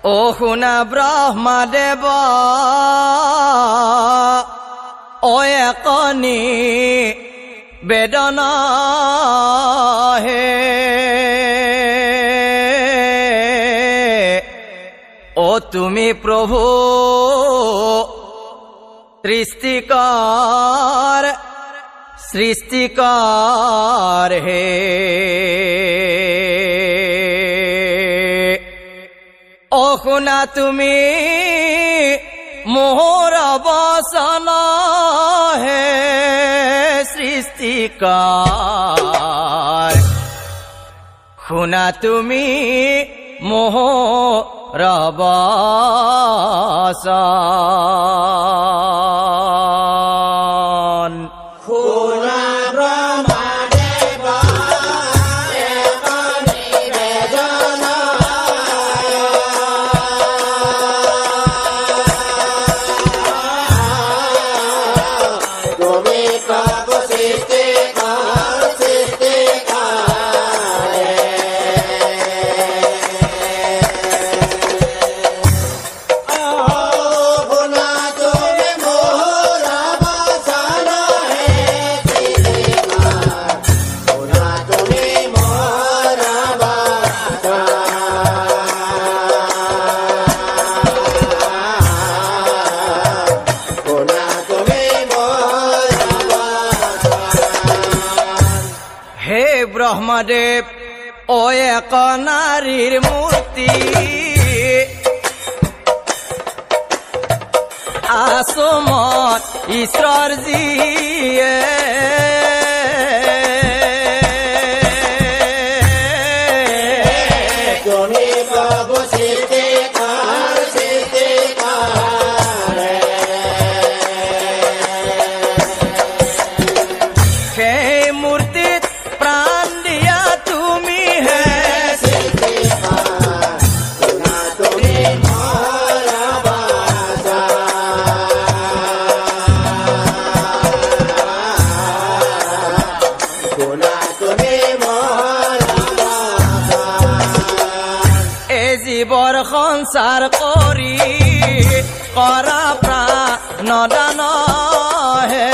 ও শুনা ব্ৰহ্মদেৱ ও একনি বেদনা হে ও তুমি প্ৰভু সৃষ্টিকাৰ হে ও শুনা তুমি মোহৰ বচন হে সৃষ্টিকাৰ শুনা তুমি মোহৰ বচন ব্ৰহ্মদেৱ ও এক নাৰীৰ মূৰ্তি আসমত ঈশ্বৰ জীয়ে সংসাৰ কৰি কৰা প্ৰাণদান হে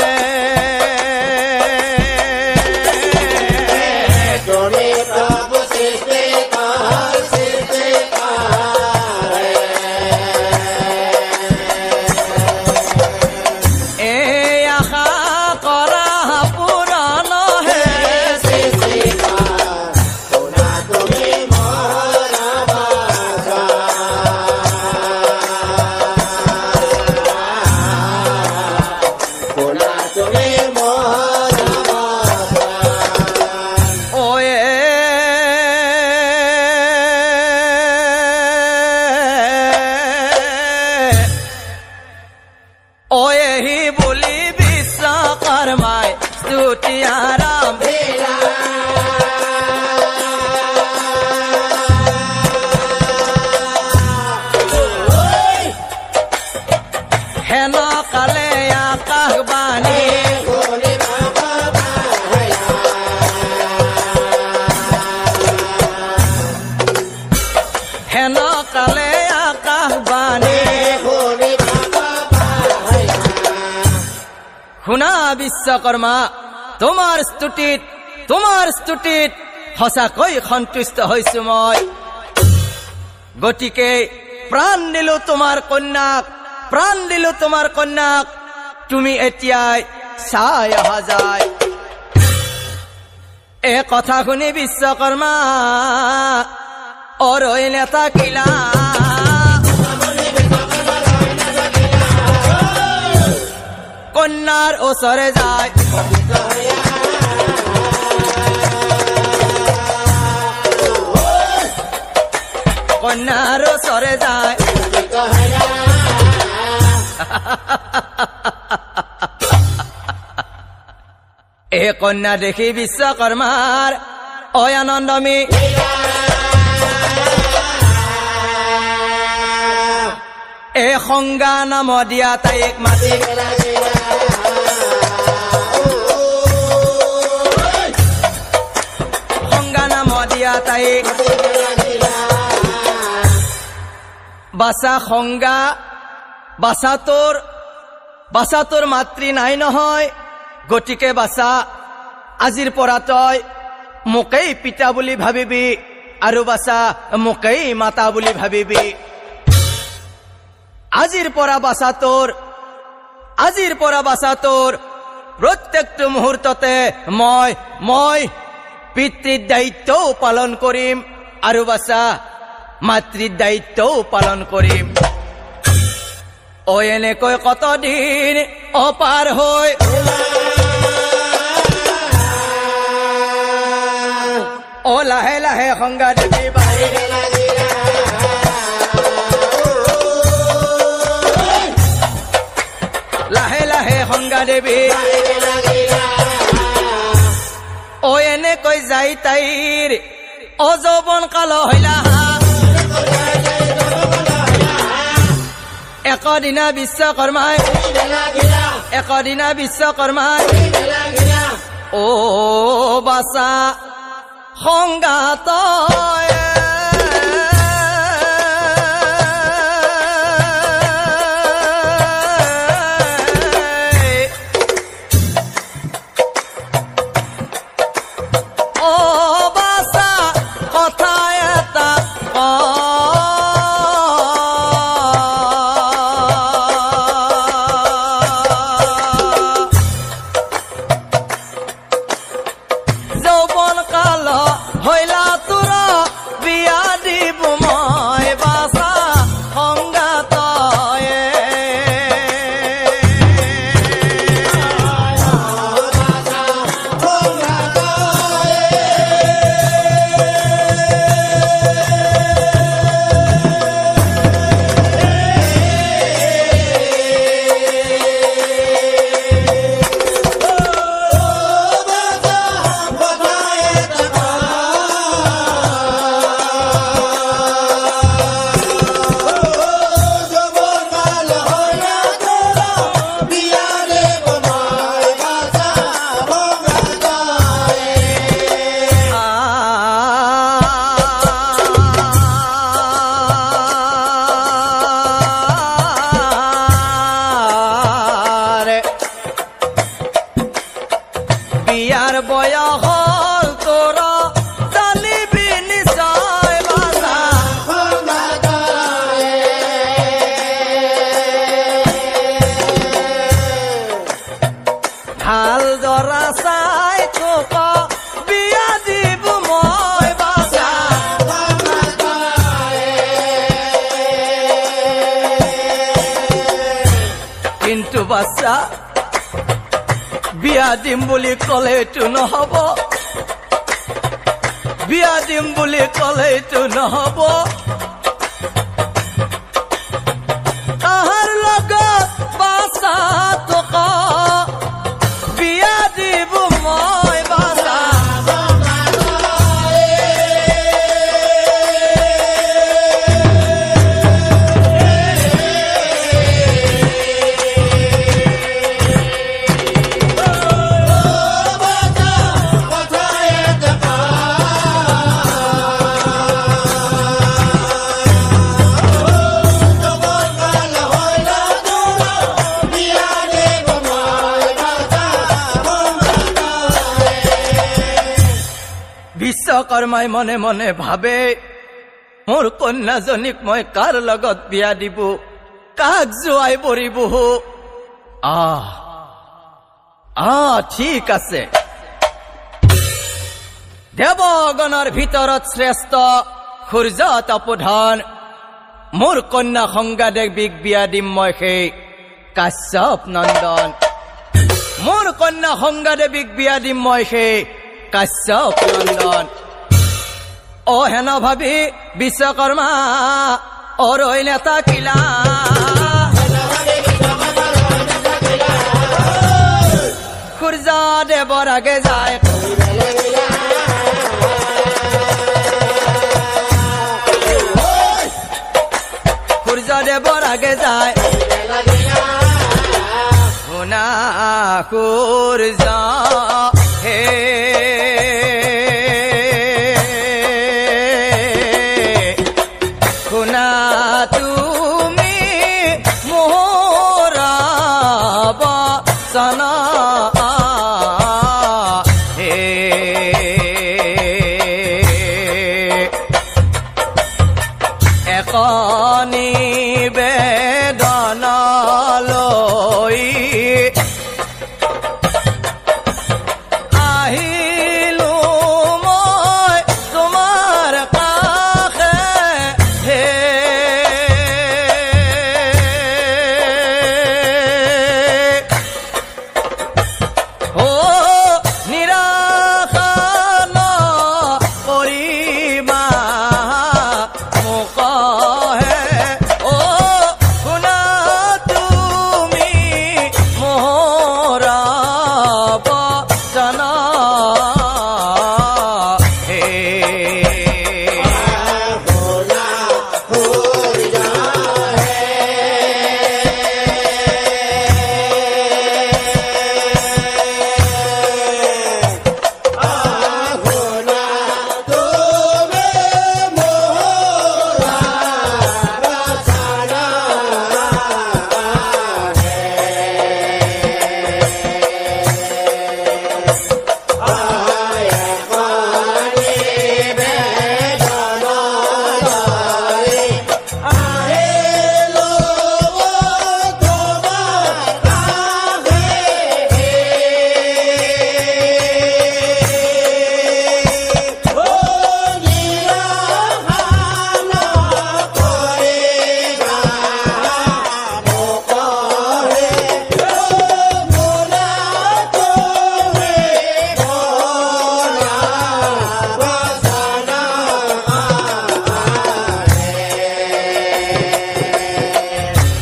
শুনা বিশ্বকৰ্মা তোমাৰ স্তুতিত সঁচাকৈ সন্তুষ্ট হৈছো মই গতিকে প্ৰাণ দিলো তোমাৰ কন্যাক তুমি এতিয়াই চাই অহা যায় এ কথা শুনি বিশ্বকৰ্মা অৰৈ নেথাকিলা কন্যাৰ ওচৰে যায় কন্যাৰ ওচৰে যায় এ কন্যা দেখি বিশ্বকৰ্মাৰ অয়ানন্দমী এ সংজ্ঞা নাম দিয়া তাইক মাতি সংজ্ঞা নাম দিয়া তাইক বাছা সংজ্ঞা বাছা তোৰ মাতৃ নাই নহয় গতিকে বাছা আজিৰ পৰা তই মোকেই পিতা বুলি ভাবিবি আৰু বাছা মোকেই মাতা বুলি ভাবিবি আজিৰ পৰা বাছা তোৰ প্ৰত্যেকটো মুহূৰ্ততে মই পিতৃৰ দায়িত্বও পালন কৰিম আৰু বাছা মাতৃৰ দায়িত্বও পালন কৰিম এনেকৈ কতদিন অপাৰ হৈ লাহে লাহে সংজ্ঞা দেৱী বাহিৰে লাহে লাহে সংজ্ঞা দেৱী এনেকৈ যাই তাইৰ অযৌৱন কাল হইলা একদিনা বিশ্বকৰ্মাই বাছা সংগাত বাছা কথা এটা যৌৱন কাল হইলা তোৰ বিয়া দিব মই বাছা সংগাত বিয়াৰ বয়স হল তোৰ জানিবি নিশ্চয় বাছা ভাল দৰা চাই তোক বিয়া দিব মই বাছা কিন্তু বাছা বিয়া দিম বুলি ক'লেতো নহব বিয়া দিম বুলি ক'লেতো নহব তাহাৰ লগত বাছা তোক বিয়া দিব মই বাছা বিশ্বকৰ্মাই মনে মনে ভাবে মোৰ কন্যাজনীক মই কাৰ লগত বিয়া দিব কাক জোৱাই পৰিব ঠিক আছে দেৱগণৰ ভিতৰত শ্ৰেষ্ঠ সূৰ্য তপোধন মোৰ কন্যা সংজ্ঞাদেৱীক বিয়া দিম মই সেই কাশ্যপ নন্দন মোৰ কন্যা সংজ্ঞাদেৱীক বিয়া দিম মই সেই কাশ্যপ নন্দন হেন ভাবি বিশ্বকৰ্মা ৰৈ নেথাকিলা সূৰ্য দেৱৰ আগে যায় সূৰ্য দেৱৰ আগে যায় শুনা সূৰ্য হে শুনা তু নিবেদন লৈ আহিলো মই তোমাৰ কাষে হে ও নিৰাশা নকৰিবা মোকহে ও শুনা তুমি মোৰ বচন হে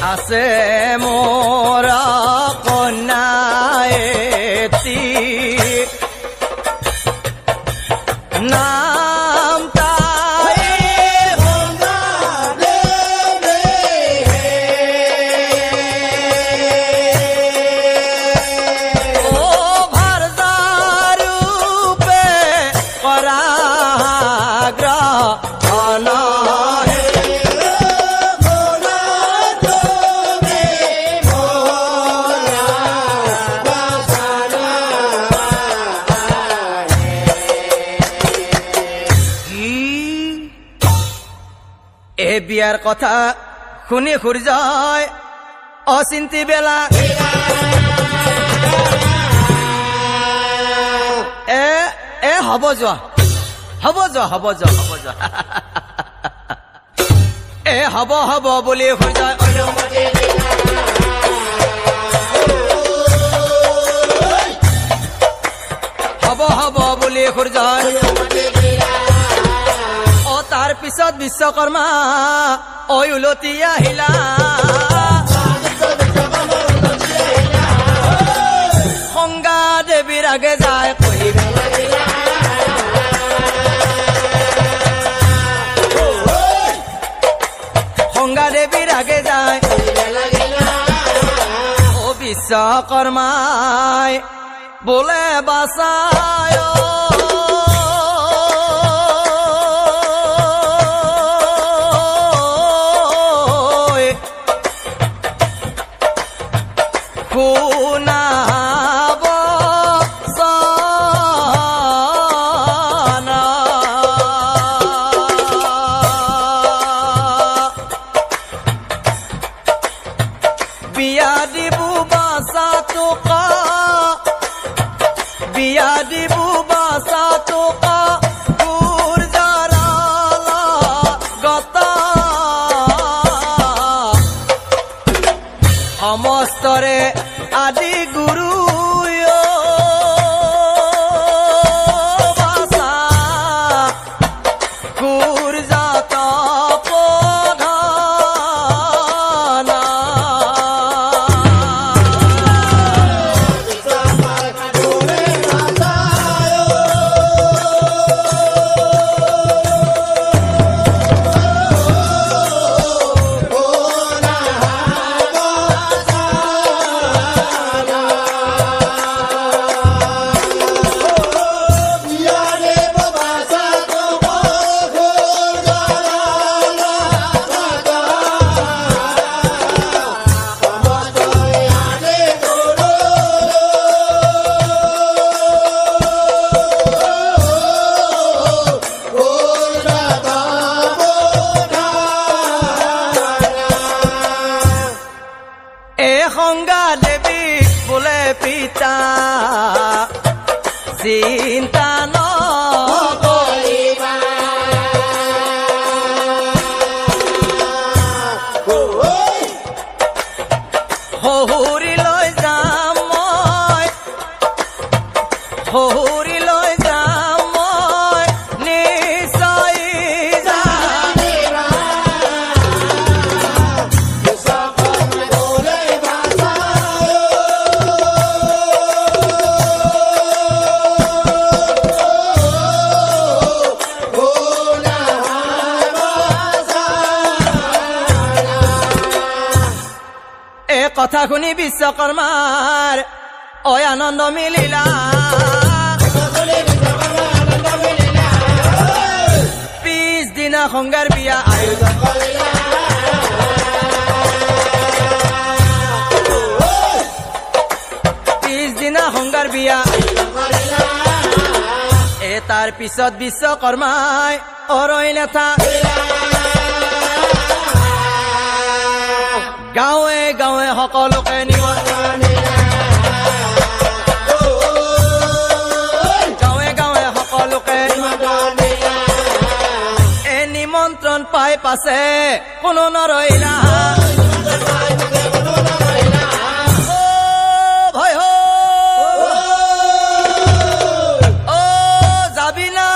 আছে মোৰ কন্যা এটি নাম তাই ও ভাৰদাৰূপে কৰা গ্ৰহণ এই বিয়াৰ কথা শুনি সূৰ্যই অচিন্তি বেলা হ'ব যোৱা হ'ব বুলি সূৰ্যই অনুমতি হ'ব বুলি সূৰ্যই তাৰ পিছত বিশ্বকৰ্মা উলটি আহিলা সংগা দেৱীৰ আগে যায় সংগা দেৱীৰ আগে যায় ও বিশ্বকৰ্মাই বোলে বাচায় শুনাব সনা বিয়া দিবু বাচা তোকা বিয়া দিবু বাচা তোকা গুৰ জাৰালা গতা সমস্তৰে আদি গুৰু বাচা গুৰ জাত প্ৰধানা গঙ্গা দেবী বোলে পিতা চিন্তা নকৰিবা শহুৰিলৈ যাম মই শহুৰিলৈ যাম মই নিশ্চয় কথা শুনি বিশ্বকৰ্মাৰ অয় আনন্দ মিলিলা পিছদিনা সংগাৰ বিয়া আয়োজন কৰিলা পিছদিনা সংগাৰ বিয়া তাৰ পিছত বিশ্বকৰ্মাই অৰৈ লেথা গাঁৱে গাঁৱে সকলোকে গাঁৱে গাঁৱে সকলোকে এই নিমন্ত্ৰণ পাই পাছে কোনো নৰৈলা ভয় যাবি না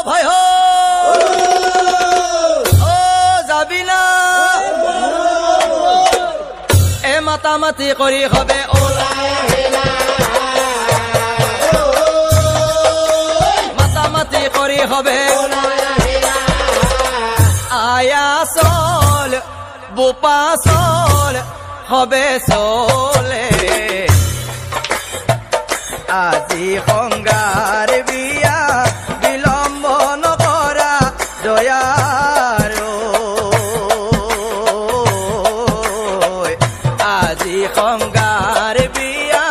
ভয় মাতামাতি কৰি হবে মাতামাতি কৰি হবে আয়া চল বোপা চল হবে চলে আজি সংগাৰ বিয়া বিলম্ব নকৰা দয়াৰ সংগাৰ বিয়া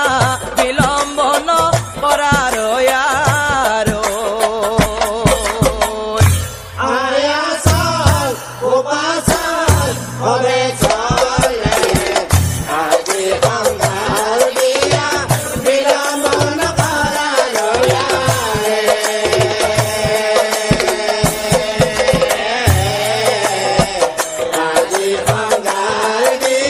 বিলম্ব নকৰাৰ ইয়াৰ আয়া চল বোপা চল হবে চলে আজি সংগাৰ বিয়া বিলম্ব নকৰাৰ আজি সংগাৰ বিয়া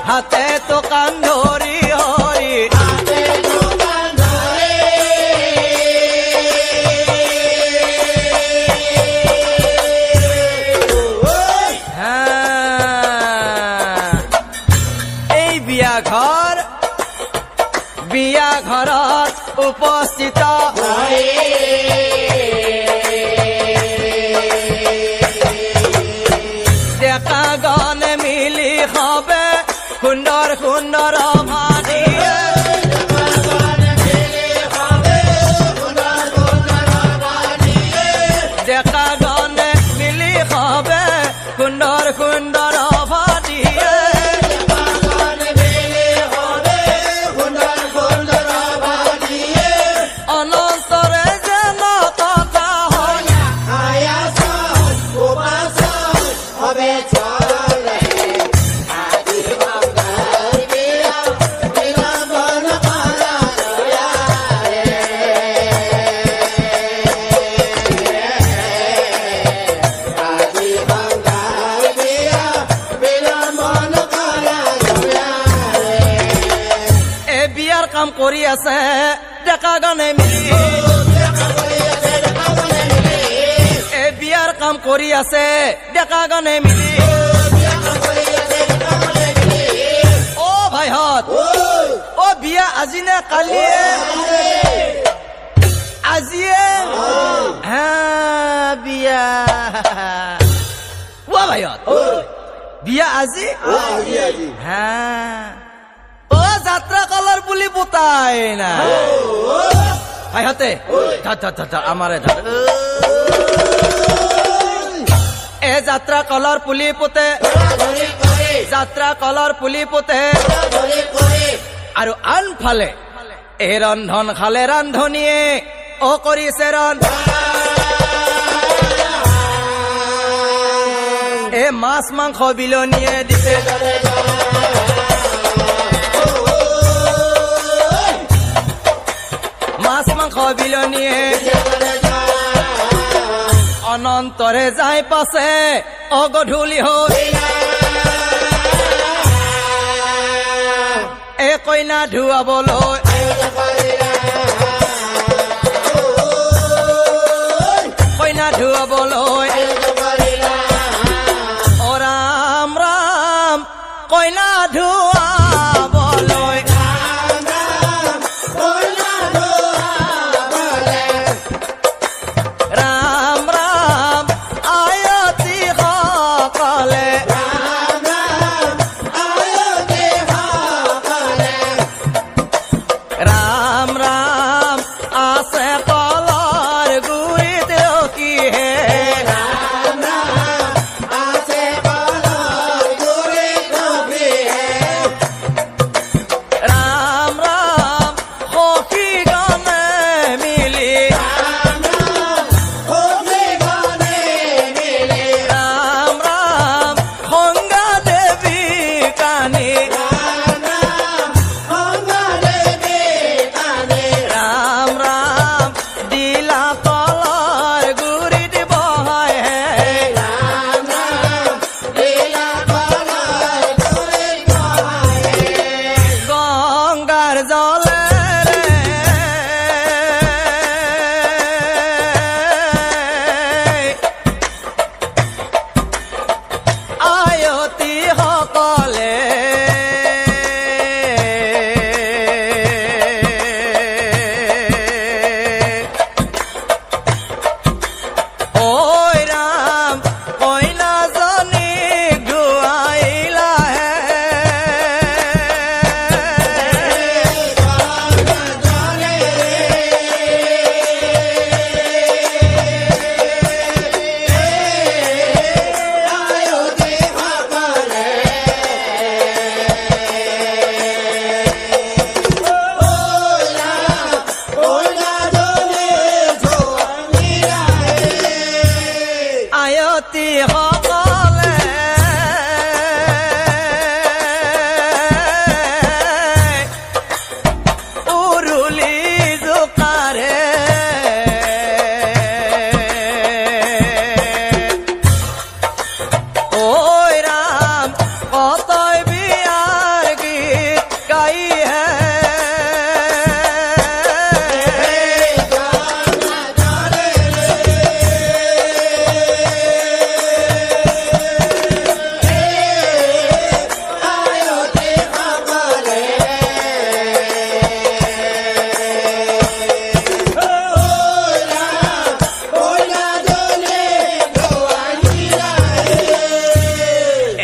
হাতে তো কান ধৰি হৰি এই বিয়া ঘৰত উপস্থিত ডেকা গনে মিলি হবে সুন্দৰ সুন্দৰ ভানিয়ে ডেকা গনে মিলি হবে সুন্দৰ সুন্দৰ ভানিয়ে অনন্তৰে যেন কথা হয় আয়া চল বোপা চল হবে চলে কাম কৰি আছে ডেকা গানে মিলি এই বিয়াৰ কাম কৰি আছে ডেকা গানে মিলি অ ভাইহঁত অ বিয়া আজি নে কালিয়ে আজিয়ে বিয়া অ ভাইহঁত বিয়া আজি যাত্ৰা কালৰ বুলি পুতাই না ভাইহঁতে আমাৰে এ যাত্ৰা কলৰ পুলি পুতে যাত্ৰা কলৰ পুলি পুতে আৰু আনফালে এই ৰন্ধন খালে ৰান্ধনীয়ে কৰিছে এ মাছ মাংস বিলনীয়ে দিছে মাছ মাংস বিলনীয়ে অনন্তৰে যাই পাছে অগধূলি হ'ল এ কইনা ধুৱাবলৈ কইনা ধুৱাবলৈ অ ৰাম ৰাম কইনা ধুৱাবলৈ ৰাম ৰাম আয়তী সকলে ৰাম ৰাম আছে কলৰ গুৰিত ৰখি হে ৰাম ৰাম সখী গণে মিলি ৰাম ৰাম সংগা দেৱী কানি ৰাম ৰাম দিলা কলৰ গুৰিত বহাই হে গংগাৰ জলেৰে আয়তী সকলে ঐ ৰাম কইনাজনীক ধুৱাইলা হে আয়তী সকলে উৰুলি জোকাৰে ঐ ৰাম কতই বিয়াৰ গীত গাই হে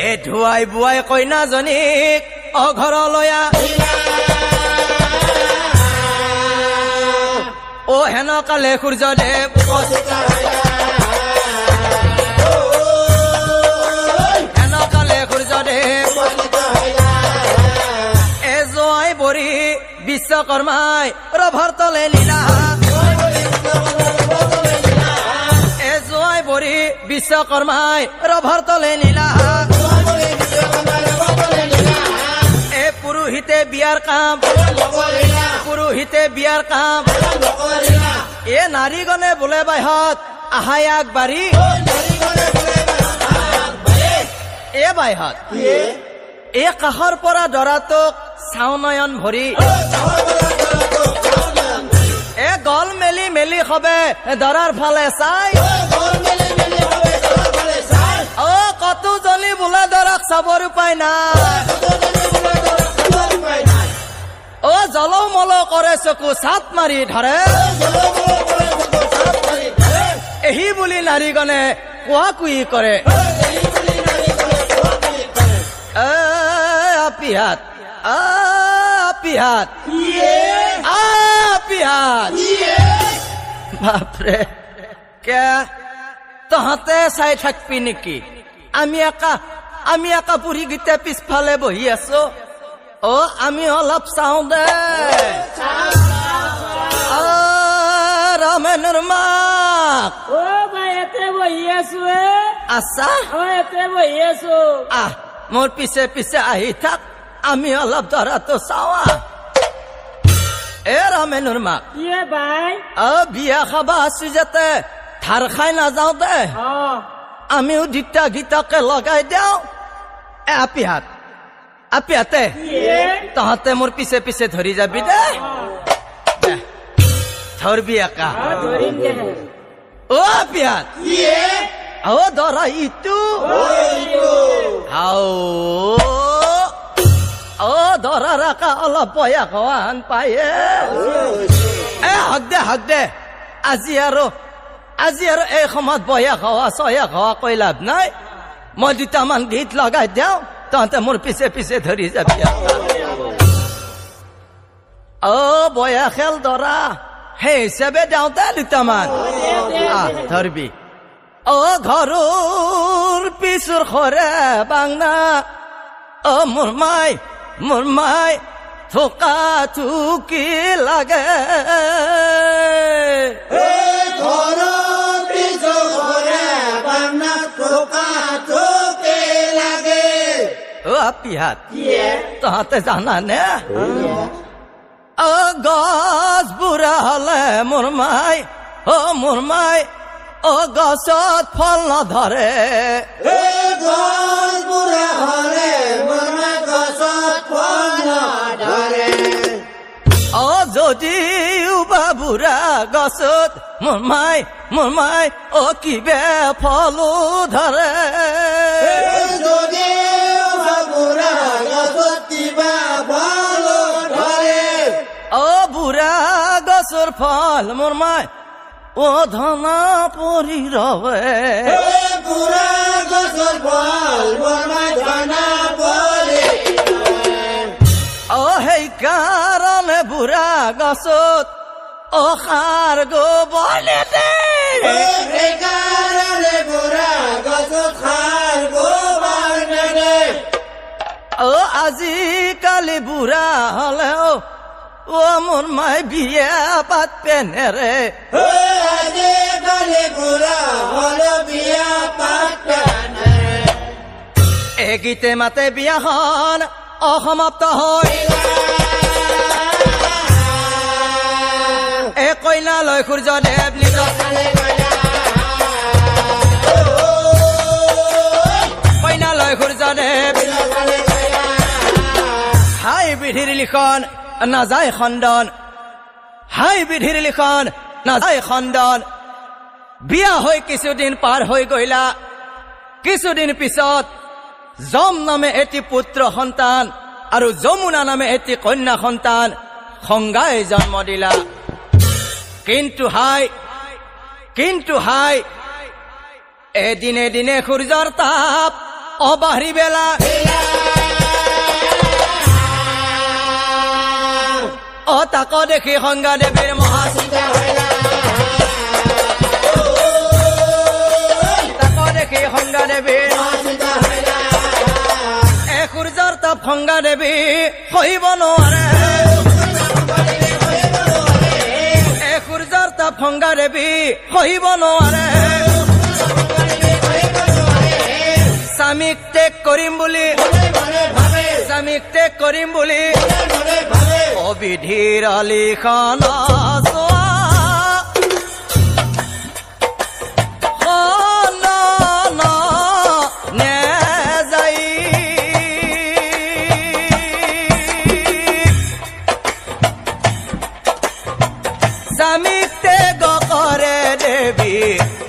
এ ধুৱাই বুৱাই কইনাজনীক অঘৰলৈ অ হেনকালে সূৰ্যদেৱ হেনকালে সূৰ্যদেৱ এ জোৱাই বৰি বিশ্বকৰ্মাই ৰভাৰ তলে লীলা এ জোৱাই বৰি বিশ্বকৰ্মাই ৰভাৰ তলে নীলা এ পুৰোহিতে বিয়াৰ কাম পুৰোহিতে বিয়াৰ কাম এ নাৰীগণে বোলে বাইহত আহাই আগবাঢ়ি এ বাইহত এ কাষৰ পৰা দৰাটোক চাও নয়ন ভৰি এ গল মেলি মেলি খবে দৰাৰ ফালে চাই অ কতো জলি বোলে দৰাক চাবৰ উপায় নাই অ জলৌ মলৌ কৰে চকু চাট মাৰি ধৰে এহি বুলি নাৰীগণে কোৱা কুই কৰে আপিহাত আপিহাত আপিহাত বাপৰে কে তহঁতে চাই থাকবি নেকি আমি একা পুৰি গীতে পিছফালে বহি আছো ও আমি অলপ চাওঁ দে ৰামেনৰ মাক ও ভাই এতে বহি আছো আছা এতে বহি আছো মোৰ পিছে পিছে আহি থাক আমি অলপ দৰাটো চাওঁ এ ৰামেনৰ মাক ইয়ে ভাই বিয়া খাবা আছো যাতে ধাৰ খাই নাযাওঁ দে আমিও দুটা গীতাকে লগাই দিওঁ আপিহাতে তহঁতে মোৰ পিছে পিছে ধৰি যাবি দে ধৰবি একা ও আপিহাত ও দৰা ইটো ও দৰা ৰাকা অলপ বয়া খোৱান পায়ে হক দে আজি আৰু এই সময়ত বয়া খোৱা চয়া খোৱা কৈ লাভ নাই মই দুটামান গীত লগাই দিওঁ তহঁতে মোৰ পিছে পিছে ধৰি যাবি বয়া খেল দৰা সেই হিচাপে দিওঁতে দুটামান ধৰবি ঘৰৰ পিছৰ খৰে বাংনা মোৰ মাই থোকা থুকি লাগে পিহাত তহঁতে জানা নে গছ বুঢ়া হলে মোৰ মাই গছত ফল নধৰে যদিও বা বুঢ়া গছত মোৰ মাই কিবে ফলো ধৰে বুঢ়া গছৰ ফল মোৰ মাই ধনা পৰি ৰবে সেইকাৰণে বুঢ়া গছত সাৰ গোবনে দে আজিকালি বুঢ়া হলে মোৰ মাই বিয়া পাত পেনেৰে এইগীতে মাতে বিয়াখন অসমাপ্ত হয় কইনালৈ সূৰ্যদেৱ কইনালৈ সূৰ্যদেৱ হাই বিধিৰ লিখন নাযায় খণ্ডন বিয়া হৈ কিছুদিন পাৰ হৈ গইলা কিছুদিন পিছত যম নামে এটি পুত্ৰ সন্তান আৰু যমুনা নামে এটি কন্যা সন্তান সংগাই জন্ম দিলা কিন্তু হাই এদিনে দিনে সূৰ্যৰ তাপ অবাঢ়ি বেলা তাক দেখি সংগাদেৱীৰ মহাচিন্তা হইলা তাক দেখি সংগাদেৱীৰ মহাচিন্তা হইলা সূৰ্যৰ তাপ সংগাদেৱী সহিব নোৱাৰে সূৰ্যৰ তাপ সংগাদেৱী সহিব নোৱাৰে স্বামীক ত্যাগ কৰিম বুলি অবিধিৰ লিখন স্বামীক ত্যাগ কৰে দেৱী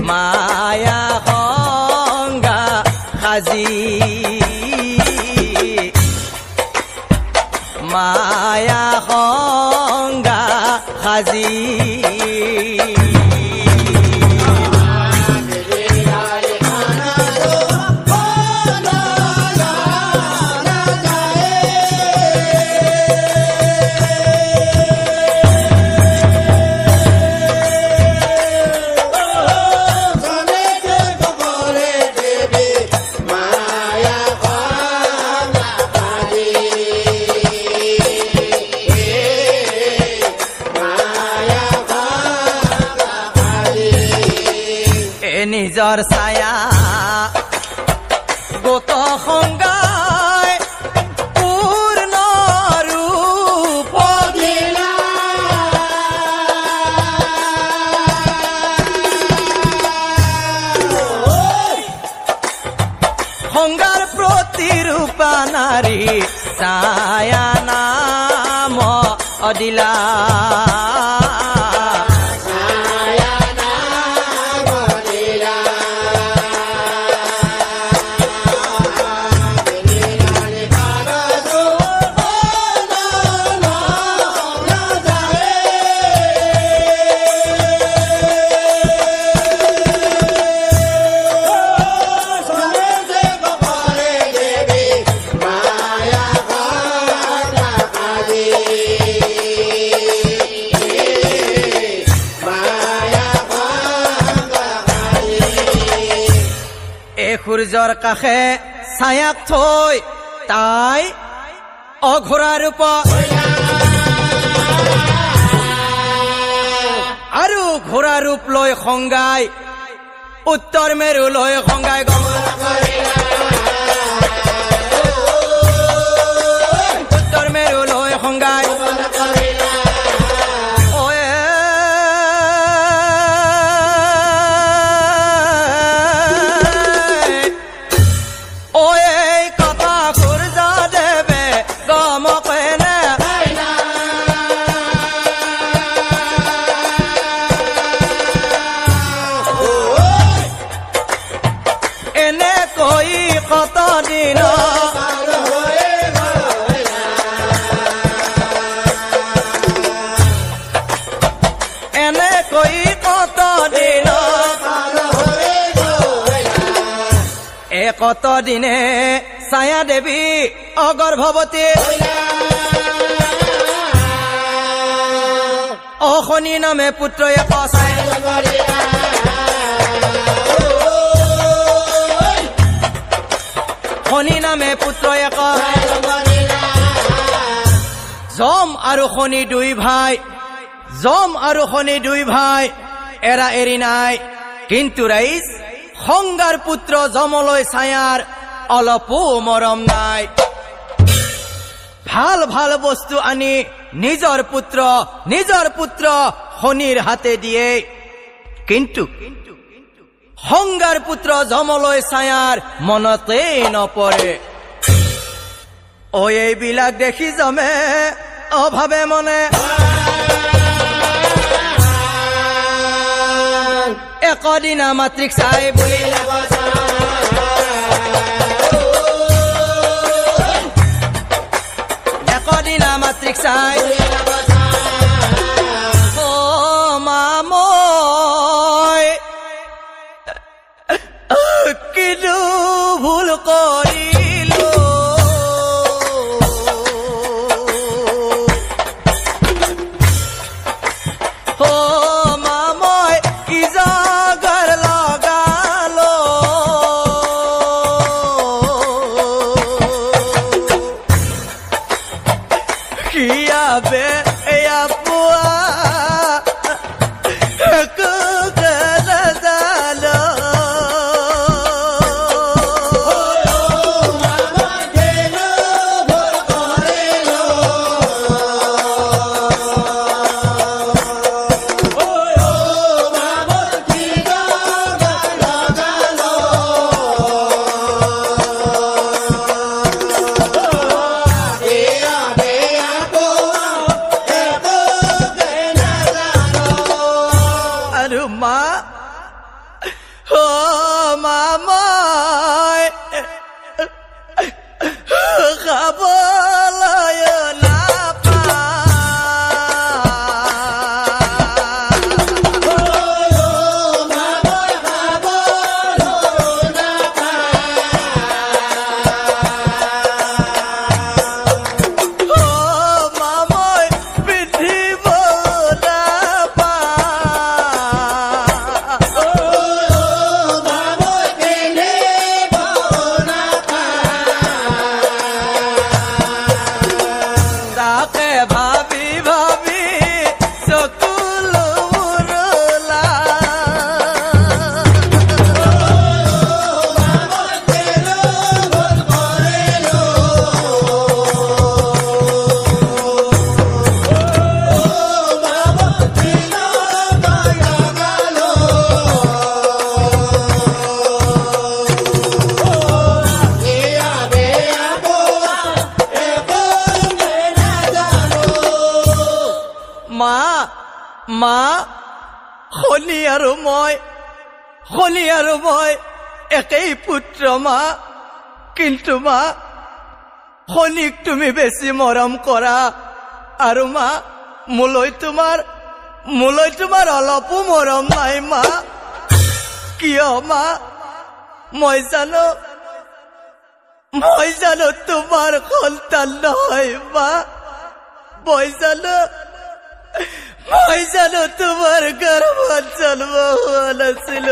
মায়া সংগা সাজি মায়া সংগা সাজি সূৰ্যৰ ছায়া গোট সংগাই পূৰ্ণ ৰূপ দিলা সংগাৰ প্ৰতিৰূপা নাৰী ছায়া নাম অদিলা সূৰ্যৰ কাষে ছায়াক থৈ তাই অঘোৰা ৰূপ আৰু ঘোৰা ৰূপ লৈ সংগাই উত্তৰ মেৰু লৈ সংগাই উত্তৰ মেৰু লৈ সংগাই কত দিনে ছায়া দেৱী অগৰ্ভৱতী অশনি নামে পুত্ৰ এক শনি নামে পুত্ৰ এক যম আৰু শনি দুই ভাই যম আৰু শনি দুই ভাই এৰা এৰি নাই কিন্তু ৰাইজ সংগাৰ পুত্ৰ যমলৈ ছায়াৰ অলপো মৰম নাই ভাল ভাল বস্তু আনি নিজৰ পুত্ৰ শনিৰ হাতে দিয়ে কিন্তু সংগাৰ পুত্ৰ যমলৈ ছায়াৰ মনতে নপৰে এইবিলাক দেখি যমে অভাৱে মনে একদিনা মাতৃক চাই বুলি একদিনা মাতৃক চাই মই কিন্তু ভুল কৰিলো মা মা শনি আৰু মই একেই পুত্ৰ মা কিন্তু মা শনিক তুমি বেছি মৰম কৰা আৰু মা মোলৈ তোমাৰ অলপো মৰম নাই মা কিয় মা মই জানো তোমাৰ সন্তান নহয় মা মই জানো তোমাৰ গৰ্ভত জন্ম হোৱা নাছিল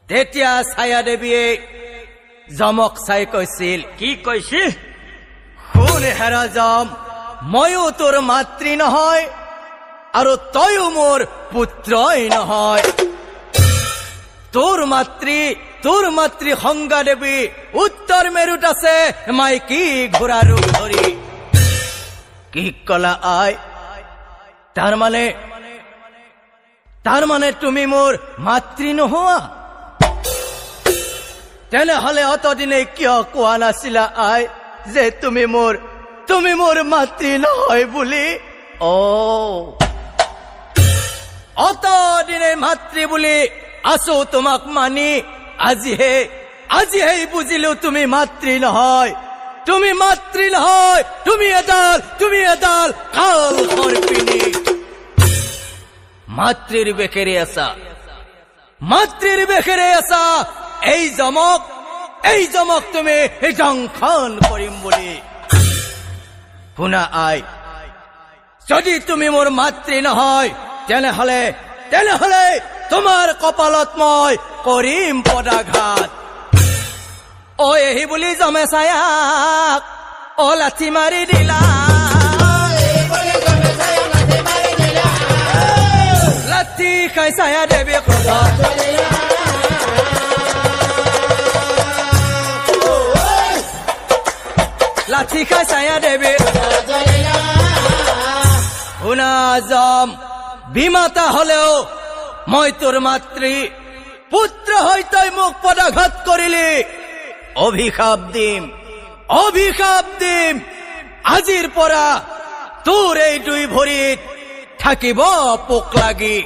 তেতিয়া ছায়া দেৱীয়ে যমক চাই কৈছিল কি কৈছে শুন হেৰা যম ময়ো তোৰ মাতৃ নহয় আৰু তয়ো মোৰ পুত্ৰই নহয় তোৰ মাতৃ সংজ্ঞা দেৱী উত্তৰ মেৰুত আছে মাইকী ঘোঁৰা ৰূপ ধৰি কি কলা আই তাৰ মানে তুমি মোৰ মাতৃ নোহোৱা তেনেহলে অতদিনে কিয় কোৱা নাছিলা আই যে তুমি মোৰ মাতৃ নহয় বুলি অতদিনে মাতৃ বুলি আছো তোমাক মানি আজিহে বুজিলো তুমি মাতৃ নহয় তুমি এডাল কাল সৰ্পিনী মাতৃৰ বেশেৰে আছা এই জমক তুমি দংশন কৰিম বুলি শুনা আই যদি তুমি মোৰ মাতৃ নহয় তেনেহলে তোমাৰ কপালত মই কৰিম পদাঘাত এহি বুলি জমে ছায়াক লাঠি মাৰি দিলা লাঠি খাই ছায়া দেৱী লাঠি খাই ছায়া দেৱী শুনা যম বিমাতা হলেও মই তোৰ মাতৃ পুত্ৰ হৈ তই মোক পদাঘাত কৰিলি অভিশাপ দিম আজিৰ পৰা তোৰ এই দুই ভৰিত থাকিব পোক লাগি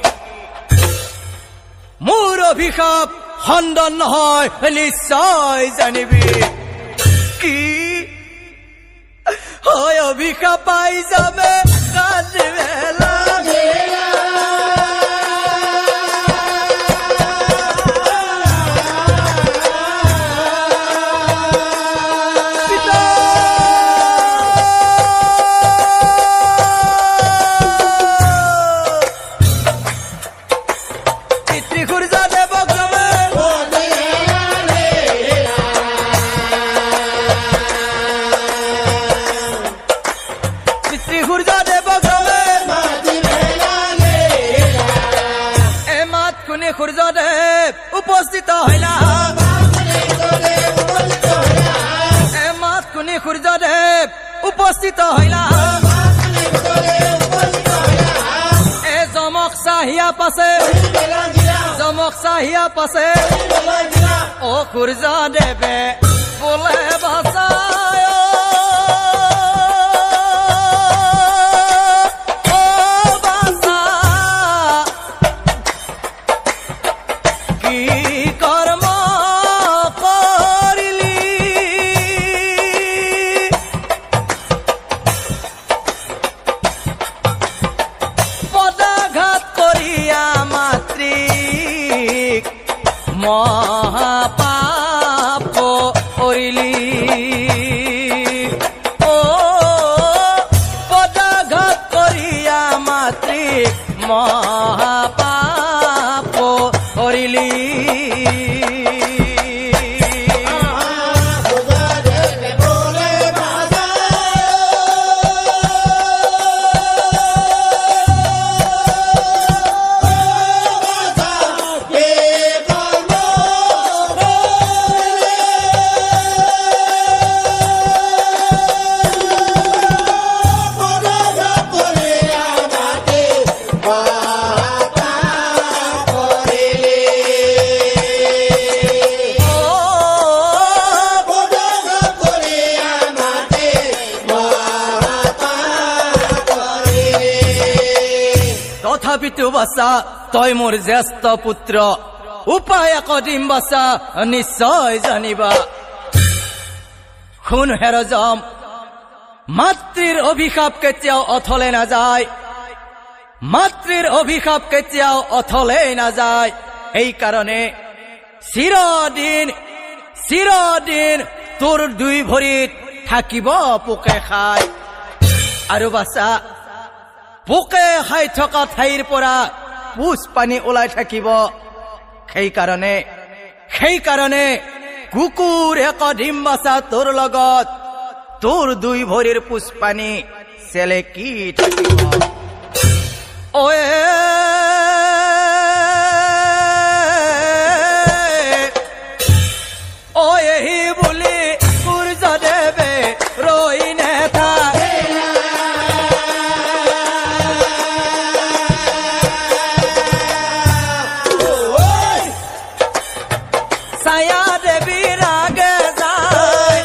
মোৰ অভিশাপ খণ্ডন নহয় নিশ্চয় জানিবি কি হয় অভিশাপ পাই যাবে কাজবেলা উপস্থিত হইলা মাতকুনি সূৰ্যদেৱ উপস্থিত হইলা জমক চাহিয়া পাছে সূৰ্যদেৱে বোলে বাচায় মহাপাপ কৰিলি তথাপিতো বাছা তই মোৰ জ্যেষ্ঠ পুত্ৰ উপায় একদিন বাছা নিশ্চয় জানিবা শুন হেৰজম মাতৃৰ অভিশাপ কেতিয়াও অথলে নাযায় মাতৃৰ অভিশাপ কেতিয়াও অথলে নাযায় এই কাৰণে চিৰদিন তোৰ দুই ভৰিত থাকিব পোকে খাই আৰু বাছা পোকে খাই থকা ঠাইৰ পৰা পুজ পানী ওলাই থাকিব সেইকাৰণে কুকুৰ একদিন বাছা তোৰ লগত তোৰ দুই ভৰিৰ পুজ পানী চেলেকি থাকিব এহি বুলি সূৰ্যদেৱে ৰৈ নেথাকে ছায়া দেৱীৰ আগে যায়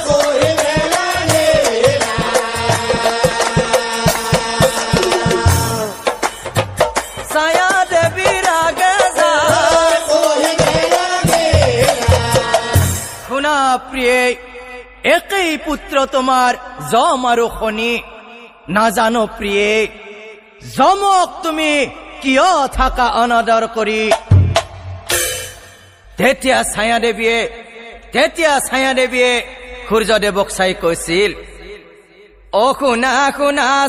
ছায়া দেৱীৰ আগে যায় শুনা প্ৰিয়ে একেই পুত্ৰ তোমাৰ যম আৰু শনি নাজানো প্ৰিয়ে যমক তুমি কিয় থাকা অনাদৰ কৰি তেতিয়া ছায়া দেৱীয়ে সূৰ্যদেৱক চাই কৈছিল অ শুনা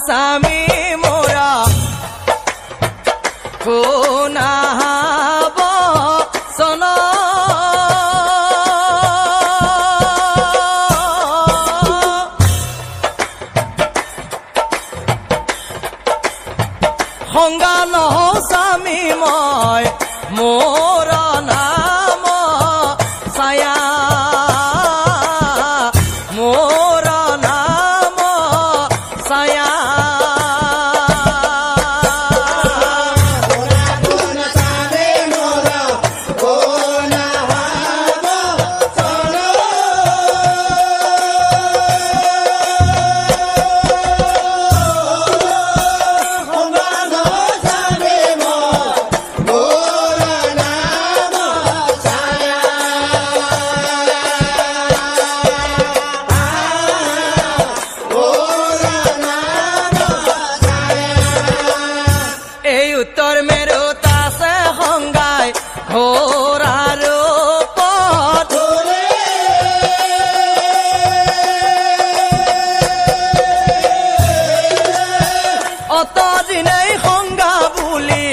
স্বামী মোৰা শুনা বচন সংগা নহওঁ স্বামী মই মোৰ নাম ছায়া মোৰ নাম ছায়া উত্তৰ মেৰু তাছে সংগাই ঘোৰ আৰু পথ অতদিনেই সংগা বুলি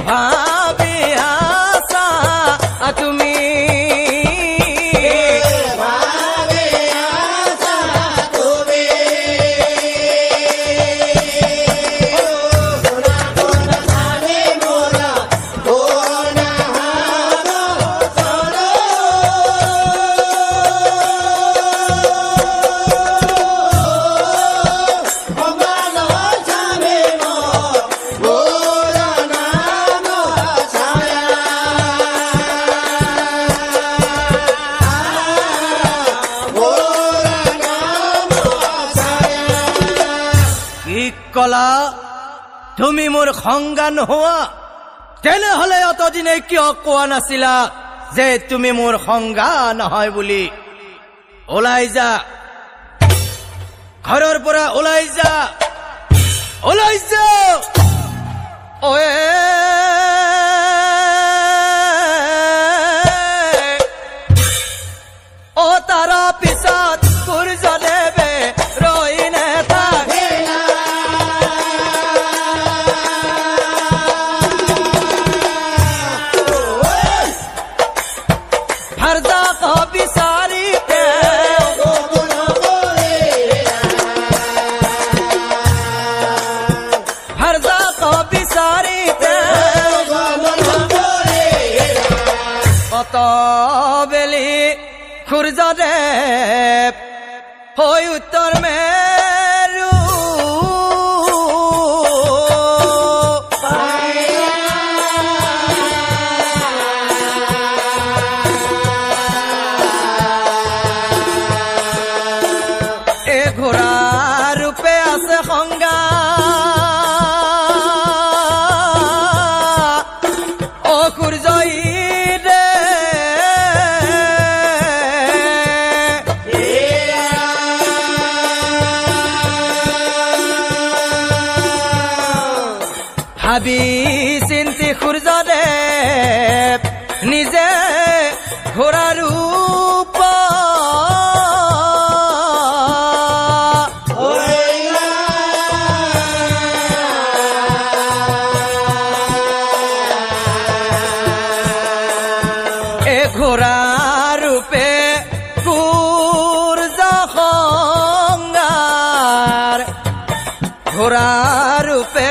ভাবি আছা তুমি কলা তুমি মোৰ সংগা নোহোৱা তেনেহলে অতদিনে কিয় কোৱা নাছিলা যে তুমি মোৰ সংগা নহয় বুলি ওলাই যা ঘৰৰ পৰা ওলাই যা ও তাৰা পিছত সূৰ্যদেৱে ৰৈ নেথাকে বেলি সূৰ্যদেৱ হৈ উত্তৰ মেৰু এ ঘোঁৰা ৰূপে আছে সংগা ভাবি চিন্তি সূৰ্যদেৱ নিজে ঘোঁৰা ৰূপ ঘোঁৰা ৰূপে সূৰ্য সংগাৰ ঘোঁৰা ৰূপে